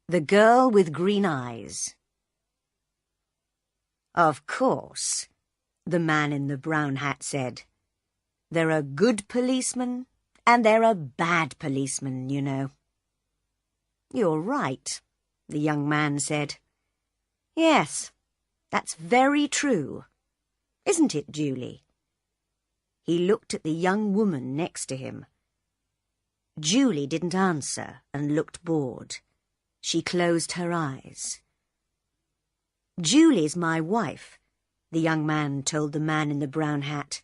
The Girl with Green Eyes. Of course, the man in the brown hat said. There are good policemen and there are bad policemen, you know. You're right, the young man said. Yes, that's very true. Isn't it, Julie? He looked at the young woman next to him. Julie didn't answer and looked bored. She closed her eyes. Julie's my wife, the young man told the man in the brown hat.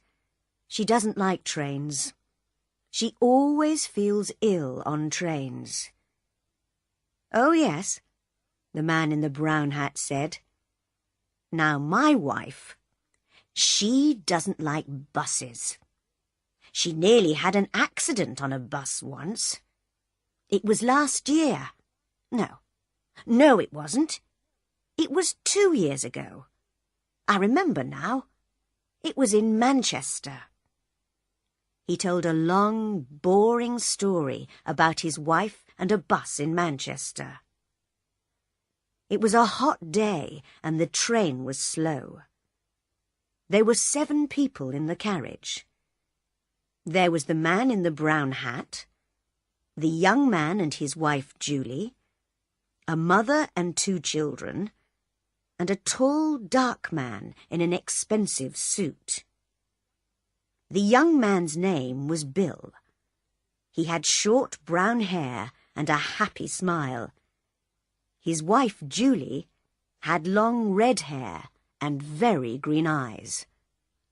She doesn't like trains. She always feels ill on trains. Oh, yes, the man in the brown hat said. Now, my wife, she doesn't like buses. She nearly had an accident on a bus once. It was last year. No, it wasn't. It was 2 years ago. I remember now. It was in Manchester. He told a long, boring story about his wife and a bus in Manchester. It was a hot day and the train was slow. There were 7 people in the carriage. There was the man in the brown hat, the young man and his wife Julie, a mother and 2 children, and a tall, dark man in an expensive suit. The young man's name was Bill. He had short brown hair and a happy smile. His wife Julie had long red hair and very green eyes,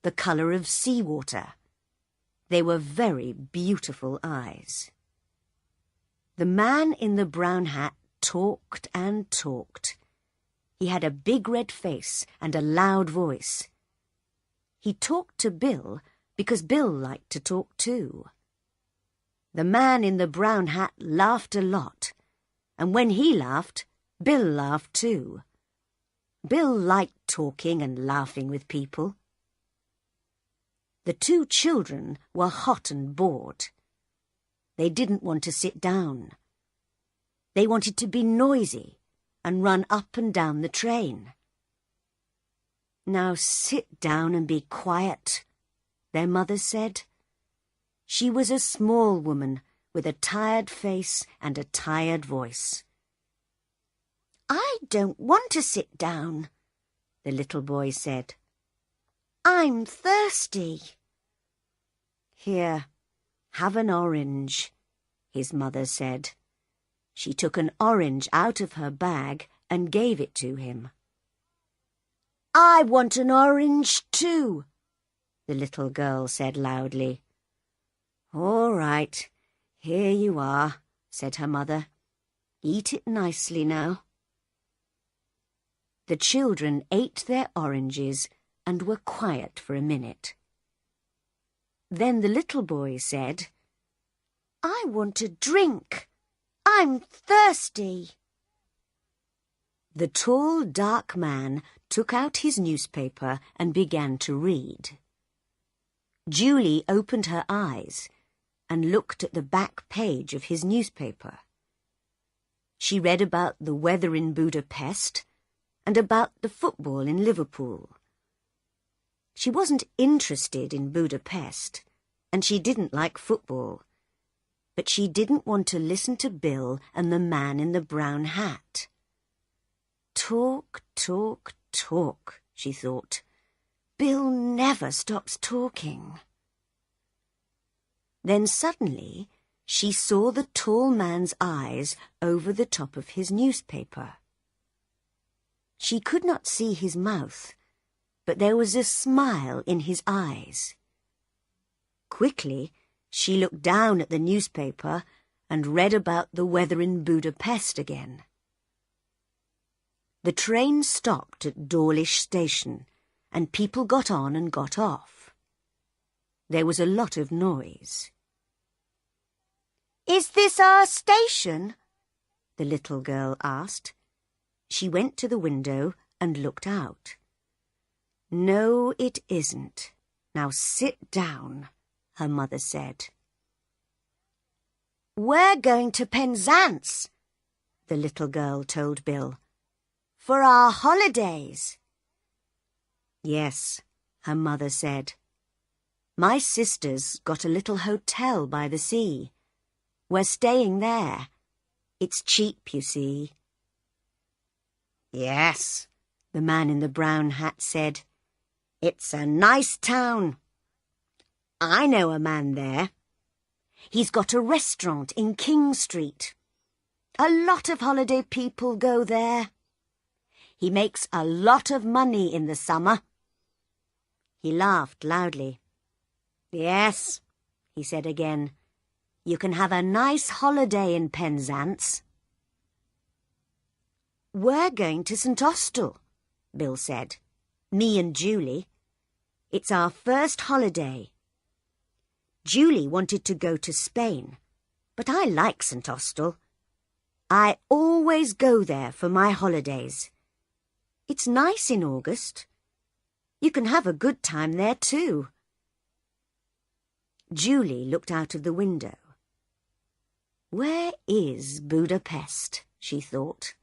the colour of seawater. They were very beautiful eyes. The man in the brown hat talked and talked. He had a big red face and a loud voice. He talked to Bill because Bill liked to talk too. The man in the brown hat laughed a lot, and when he laughed, Bill laughed too. Bill liked talking and laughing with people. The 2 children were hot and bored. They didn't want to sit down. They wanted to be noisy and run up and down the train. Now sit down and be quiet, their mother said. She was a small woman with a tired face and a tired voice. I don't want to sit down, the little boy said. I'm thirsty. Here, have an orange, his mother said. She took an orange out of her bag and gave it to him. I want an orange too, the little girl said loudly. All right, here you are, said her mother. Eat it nicely now. The children ate their oranges and were quiet for a minute. Then the little boy said, I want a drink. I'm thirsty. The tall, dark man took out his newspaper and began to read. Julie opened her eyes and looked at the back page of his newspaper. She read about the weather in Budapest and about the football in Liverpool. She wasn't interested in Budapest, and she didn't like football, but she didn't want to listen to Bill and the man in the brown hat. Talk, talk, talk, she thought. Bill never stops talking. Then suddenly she saw the tall man's eyes over the top of his newspaper. She could not see his mouth, but there was a smile in his eyes. Quickly, she looked down at the newspaper and read about the weather in Budapest again. The train stopped at Dawlish station, and people got on and got off. There was a lot of noise. Is this our station? The little girl asked. She went to the window and looked out. No, it isn't. Now sit down, her mother said. We're going to Penzance, the little girl told Bill. "For our holidays." "Yes," her mother said. "My sister's got a little hotel by the sea. We're staying there. It's cheap, you see." "Yes," the man in the brown hat said. "It's a nice town. I know a man there. He's got a restaurant in King Street. A lot of holiday people go there. He makes a lot of money in the summer." He laughed loudly. "Yes," he said again. "You can have a nice holiday in Penzance." "We're going to St Austell," Bill said. "Me and Julie. It's our first holiday. Julie wanted to go to Spain, but I like St Austell. I always go there for my holidays. It's nice in August. You can have a good time there too." Julie looked out of the window. "Where is Budapest?" she thought.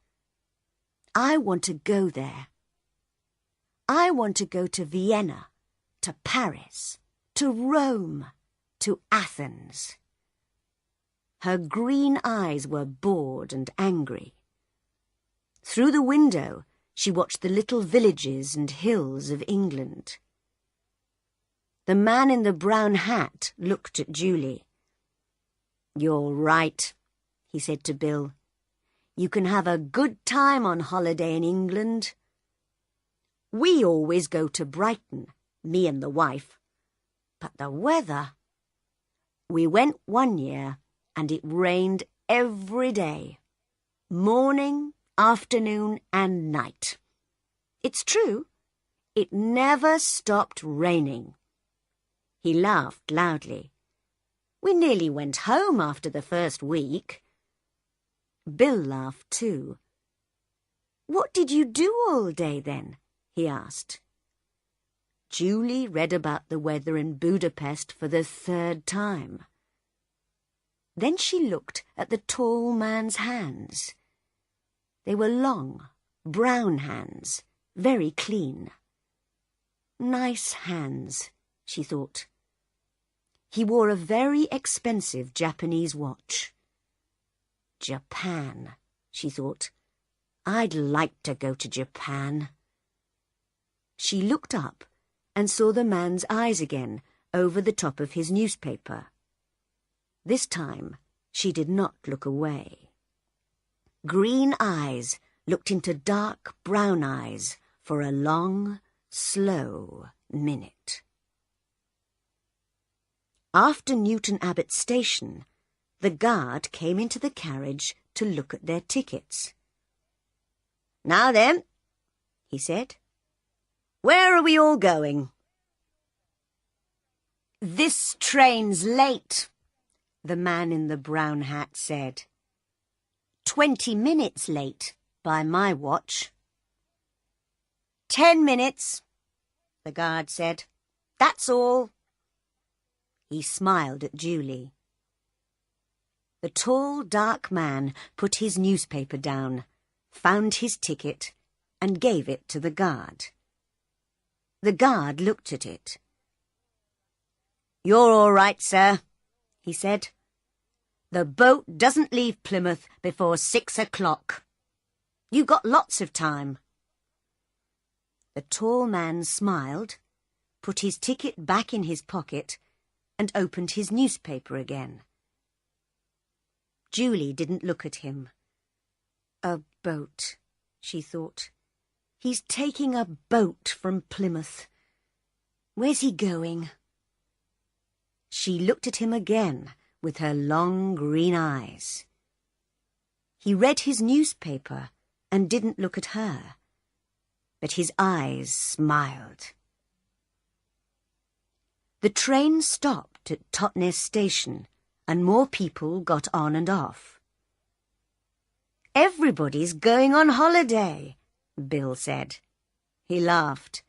"I want to go there. I want to go to Vienna, to Paris, to Rome, to Athens." Her green eyes were bored and angry. Through the window, she watched the little villages and hills of England. The man in the brown hat looked at Julie. "You're right," he said to Bill. "You can have a good time on holiday in England. We always go to Brighton, me and the wife. But the weather... We went one year and it rained every day. Morning, afternoon and night. It's true, it never stopped raining." He laughed loudly. "We nearly went home after the first week." Bill laughed too. "What did you do all day then?" he asked. Julie read about the weather in Budapest for the third time. Then she looked at the tall man's hands. They were long, brown hands, very clean. Nice hands, she thought. He wore a very expensive Japanese watch. Japan, she thought. I'd like to go to Japan. She looked up and saw the man's eyes again over the top of his newspaper. This time she did not look away. Green eyes looked into dark brown eyes for a long, slow minute. After Newton Abbot Station, the guard came into the carriage to look at their tickets. "Now then," he said, "where are we all going?" "This train's late," the man in the brown hat said. 20 minutes late by my watch. 10 minutes, the guard said. That's all. He smiled at Julie. The tall, dark man put his newspaper down, found his ticket, and gave it to the guard. The guard looked at it. "You're all right, sir," he said. "The boat doesn't leave Plymouth before 6 o'clock. You've got lots of time." The tall man smiled, put his ticket back in his pocket, and opened his newspaper again. Julie didn't look at him. A boat, she thought. He's taking a boat from Plymouth. Where's he going? She looked at him again with her long green eyes. He read his newspaper and didn't look at her, but his eyes smiled. The train stopped at Totnes Station and more people got on and off. "Everybody's going on holiday," Bill said. He laughed.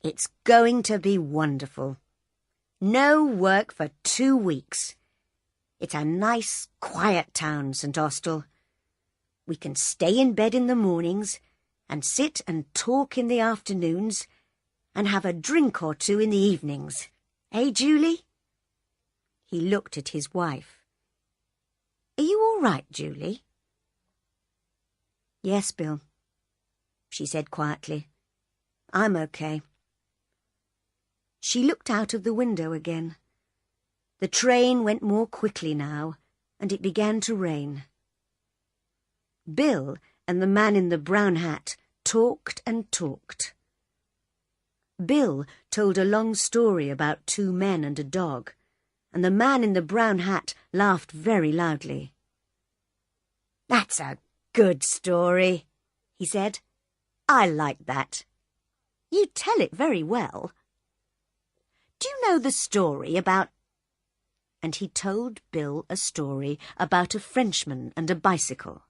"It's going to be wonderful. No work for 2 weeks. It's a nice, quiet town, St Austell. We can stay in bed in the mornings and sit and talk in the afternoons and have a drink or two in the evenings. Eh, Julie?" He looked at his wife. "Are you all right, Julie?" "Yes, Bill," she said quietly. "I'm okay." She looked out of the window again. The train went more quickly now, and it began to rain. Bill and the man in the brown hat talked and talked. Bill told a long story about 2 men and a dog, and the man in the brown hat laughed very loudly. "That's a good story," he said. "I like that. You tell it very well. Do you know the story about—" And he told Bill a story about a Frenchman and a bicycle.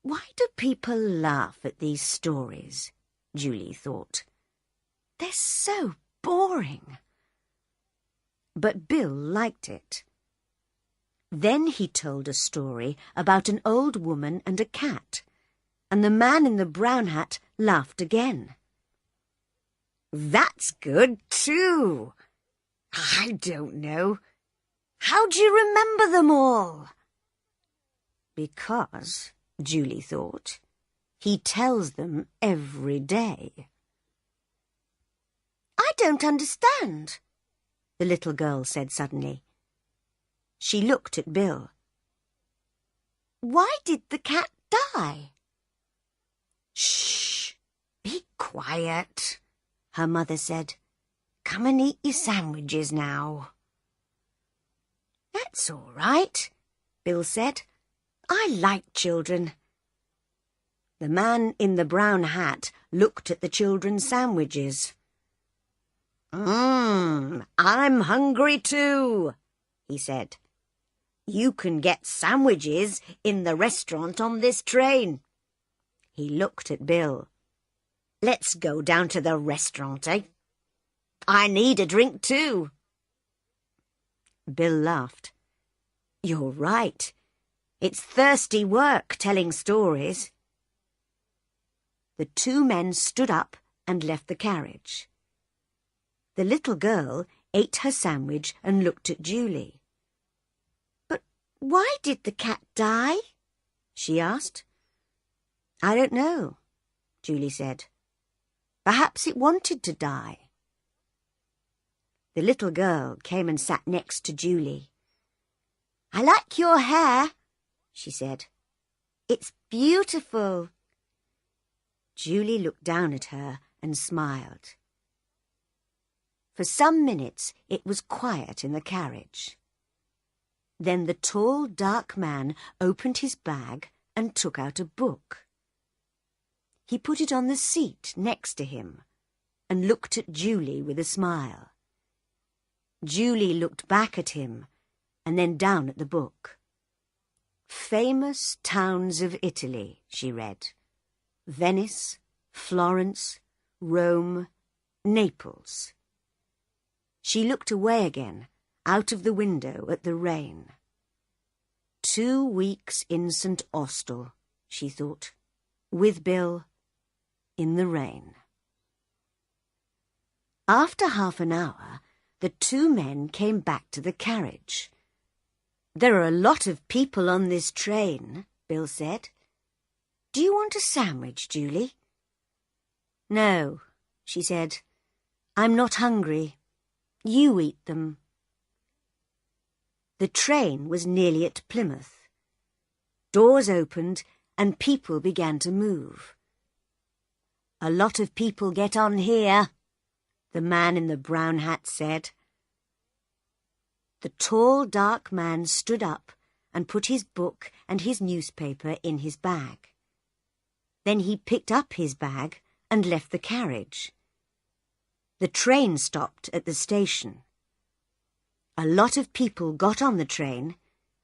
"Why do people laugh at these stories?" Julie thought. "They're so boring." But Bill liked it. Then he told a story about an old woman and a cat, and the man in the brown hat laughed again. "That's good too. I don't know. How do you remember them all?" "Because," Julie thought, "he tells them every day." "I don't understand," the little girl said suddenly. She looked at Bill. "Why did the cat die?" "Shh! Be quiet," her mother said. "Come and eat your sandwiches now." "That's all right," Bill said. "I like children." The man in the brown hat looked at the children's sandwiches. I'm hungry too," he said. "You can get sandwiches in the restaurant on this train." He looked at Bill. "Let's go down to the restaurant, eh? I need a drink too." Bill laughed. "You're right. It's thirsty work telling stories." The 2 men stood up and left the carriage. The little girl ate her sandwich and looked at Julie. "But why did the cat die?" she asked. "I don't know," Julie said. "Perhaps it wanted to die." The little girl came and sat next to Julie. "I like your hair," she said. "It's beautiful." Julie looked down at her and smiled. For some minutes it was quiet in the carriage. Then the tall, dark man opened his bag and took out a book. He put it on the seat next to him and looked at Julie with a smile. Julie looked back at him and then down at the book. "Famous towns of Italy," she read. "Venice, Florence, Rome, Naples." She looked away again, out of the window at the rain. 2 weeks in St. Austell, she thought, with Bill, in the rain. After half an hour, the 2 men came back to the carriage. "There are a lot of people on this train," Bill said. "Do you want a sandwich, Julie?" "No," she said. "I'm not hungry. You eat them." The train was nearly at Plymouth. Doors opened and people began to move. "A lot of people get on here," the man in the brown hat said. The tall, dark man stood up and put his book and his newspaper in his bag. Then he picked up his bag and left the carriage. The train stopped at the station. A lot of people got on the train,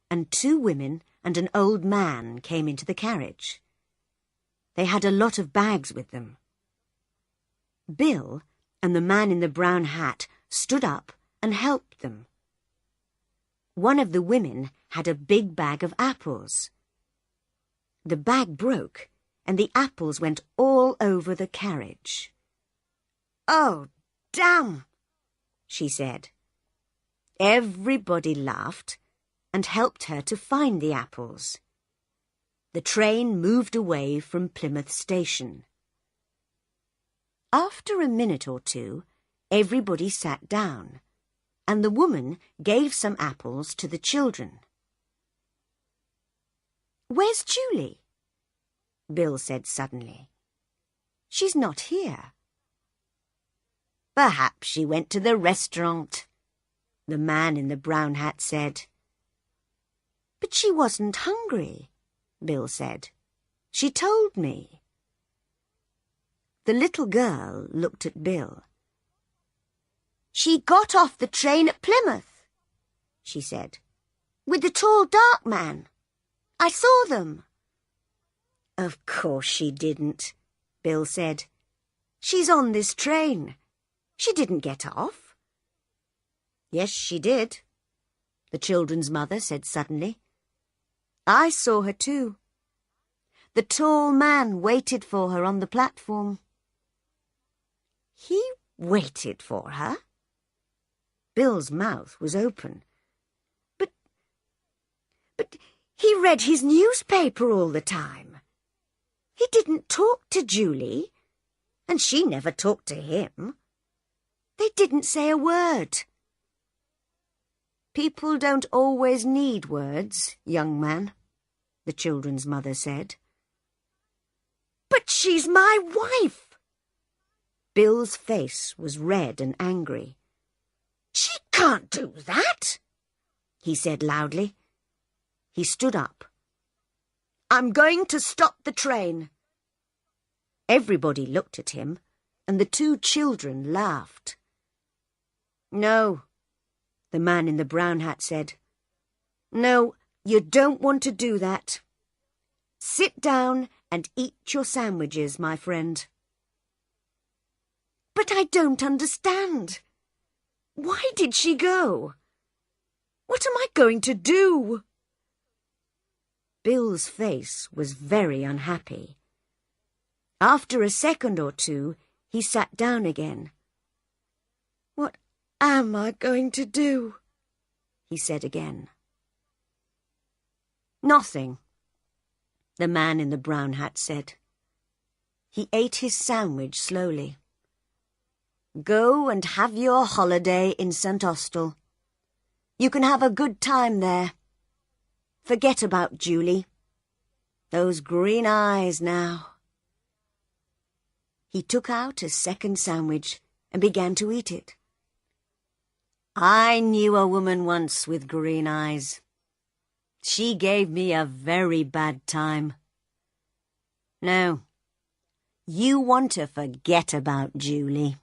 and 2 women and an old man came into the carriage. They had a lot of bags with them. Bill and the man in the brown hat stood up and helped them. One of the women had a big bag of apples. The bag broke, and the apples went all over the carriage. "Oh, damn!" she said. Everybody laughed and helped her to find the apples. The train moved away from Plymouth Station. After a minute or two, everybody sat down, and the woman gave some apples to the children. "Where's Julie?" Bill said suddenly. "She's not here." "Perhaps she went to the restaurant," the man in the brown hat said. "But she wasn't hungry," Bill said. "She told me." The little girl looked at Bill. "She got off the train at Plymouth," she said, "with the tall dark man. I saw them." "Of course she didn't," Bill said. "She's on this train. She didn't get off." "Yes, she did," the children's mother said suddenly. "I saw her too. The tall man waited for her on the platform." "He waited for her?" Bill's mouth was open. But he read his newspaper all the time. He didn't talk to Julie, and she never talked to him. They didn't say a word." "People don't always need words, young man," the children's mother said. "But she's my wife!" Bill's face was red and angry. "She can't do that," he said loudly. He stood up. "I'm going to stop the train." Everybody looked at him, and the two children laughed. "No," the man in the brown hat said. "No, you don't want to do that. Sit down and eat your sandwiches, my friend." "But I don't understand. Why did she go? What am I going to do?" Bill's face was very unhappy. After a second or two, he sat down again. "What am I going to do?" he said again. "Nothing," the man in the brown hat said. He ate his sandwich slowly. "Go and have your holiday in St. Austell. You can have a good time there. Forget about Julie. Those green eyes now." He took out a second sandwich and began to eat it. "I knew a woman once with green eyes. She gave me a very bad time. No, you want to forget about Julie."